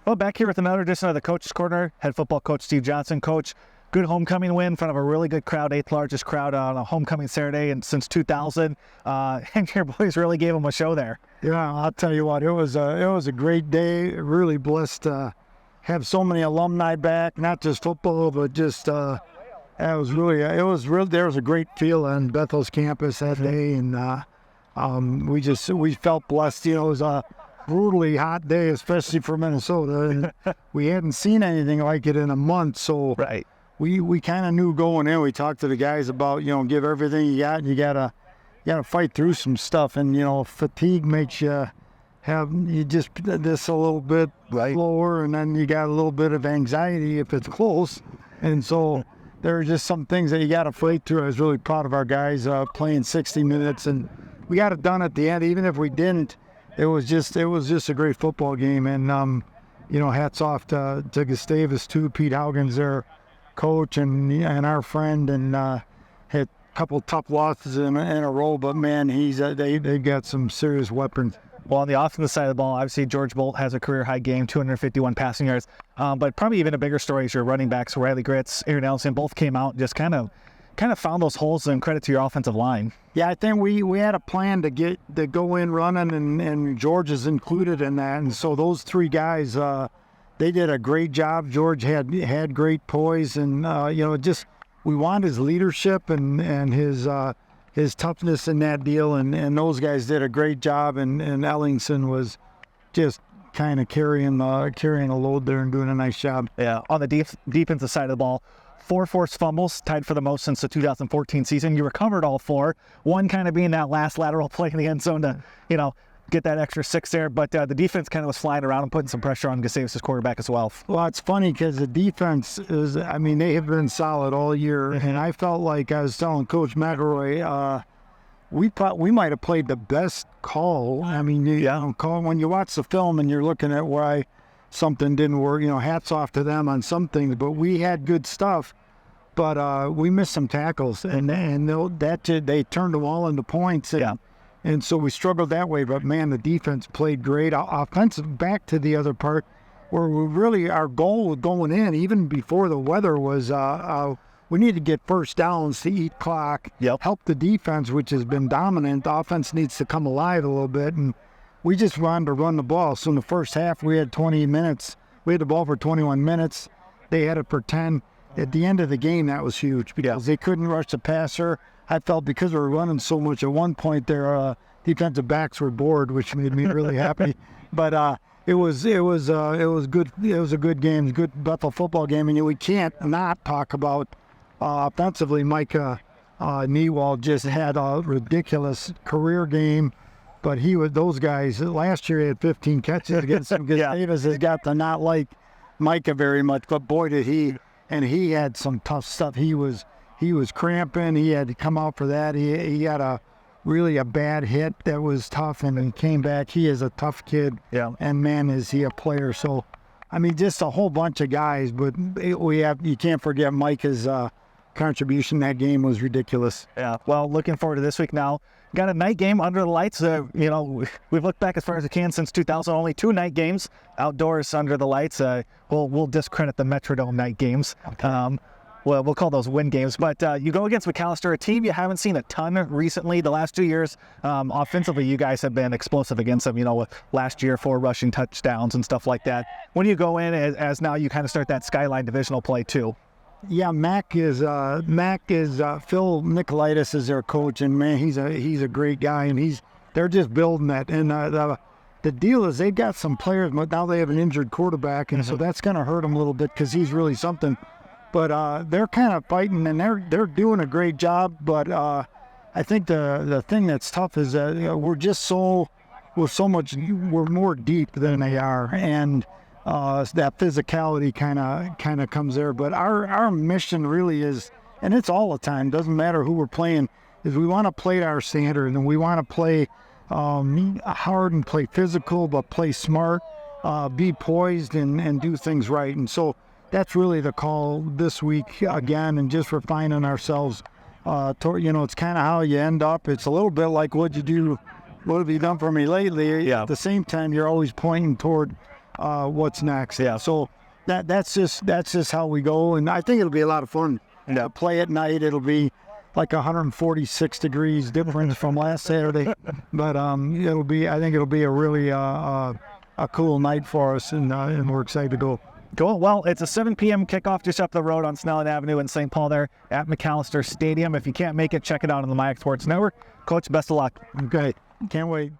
Well, back here with another edition of the Coach's Corner. Head football coach Steve Johnson. Coach, good homecoming win in front of a really good crowd, 8th largest crowd on a homecoming Saturday and since 2000. And your boys really gave them a show there. Yeah, I'll tell you what, it was a great day. Really blessed to have so many alumni back, not just football, but just there was a great feel on Bethel's campus that day, and we felt blessed. You know, it was a brutally hot day, especially for Minnesota, and we hadn't seen anything like it in a month. So right. we kind of knew going in. We talked to the guys about, you know, give everything you got, and you gotta fight through some stuff, and you know, fatigue makes you just this a little bit slower, and then you got a little bit of anxiety if it's close, and so there are just some things that you got to fight through. I was really proud of our guys playing 60 minutes, and we got it done at the end. Even if we didn't, it was just a great football game, and you know, hats off to Gustavus too. Pete Haugen's their coach and our friend, and had a couple tough losses in a row, but man, they got some serious weapons. Well, on the offensive side of the ball, obviously George Bolt has a career-high game, 251 passing yards. But probably even a bigger story is your running backs, Riley Gritz, Aaron Ellison, both came out and just kind of found those holes, and credit to your offensive line. Yeah, I think we had a plan to go in running, and George is included in that. And so those three guys, they did a great job. George had great poise, and you know, just we want his leadership and his toughness in that deal, and those guys did a great job, and Ellingson was just kind of carrying a load there and doing a nice job. Yeah, on the defensive side of the ball, 4 forced fumbles, tied for the most since the 2014 season. You recovered all 4, one kind of being that last lateral play in the end zone to, you know, get that extra 6 there, but the defense kind of was flying around and putting some pressure on Gustavus' quarterback as well. Well, it's funny because the defense is, I mean, they have been solid all year, and I felt like I was telling Coach McElroy, we thought we might have played the best call. I mean, when you watch the film and you're looking at why something didn't work, you know, hats off to them on some things, but we had good stuff, but we missed some tackles, and they turned them all into points. And so we struggled that way, but man, the defense played great. Offensive, back to the other part, where our goal was going in, even before the weather was, we need to get first downs to eat clock, help the defense, which has been dominant. The offense needs to come alive a little bit, and we just wanted to run the ball. So in the first half, we had 20 minutes. We had the ball for 21 minutes. They had it for 10. At the end of the game, that was huge because they couldn't rush the passer. I felt because we were running so much at one point, their defensive backs were bored, which made me really happy. But it was good. It was a good game, good Bethel football game, and we can't not talk about offensively. Micah Newald just had a ridiculous career game, but those guys last year he had 15 catches against him. Davis has got to not like Micah very much, but boy did he! And he had some tough stuff. He was cramping. He had to come out for that. He had a bad hit that was tough, and he came back. He is a tough kid. Yeah. And man, is he a player. So, I mean, just a whole bunch of guys. But you can't forget Micah's contribution. That game was ridiculous. Yeah. Well, looking forward to this week now. Got a night game under the lights. You know, we've looked back as far as we can since 2000. Only 2 night games outdoors under the lights. We'll discredit the Metrodome night games. Okay. Well, we'll call those win games. But you go against Macalester, a team you haven't seen a ton recently. The last 2 years, offensively, you guys have been explosive against them. You know, last year 4 rushing touchdowns and stuff like that. When you go in as now you kind of start that Skyline divisional play too. Yeah, Mac is Phil Nicolaitis is their coach, and man, he's a great guy, and they're just building that. And the deal is they've got some players, but now they have an injured quarterback, and so that's going to hurt them a little bit because he's really something. But they're kind of fighting, and they're doing a great job. But I think the thing that's tough is that we're more deep than they are, and that physicality kind of comes there. But our mission really is, and it's all the time, doesn't matter who we're playing, is we want to play to our standard, and we want to play hard and play physical, but play smart, be poised, and do things right. And so that's really the call this week again, and just refining ourselves. It's kind of how you end up. It's a little bit like what have you done for me lately? Yeah. At the same time, you're always pointing toward what's next. Yeah. So that's just how we go, and I think it'll be a lot of fun. Yeah. Play at night. It'll be like 146 degrees difference from last Saturday, but I think it'll be a really a cool night for us, and we're excited to go. Cool. Well, it's a 7 p.m. kickoff just up the road on Snelling Avenue in St. Paul there at Macalester Stadium. If you can't make it, check it out on the MyX Sports Network. Coach, best of luck. Okay, can't wait.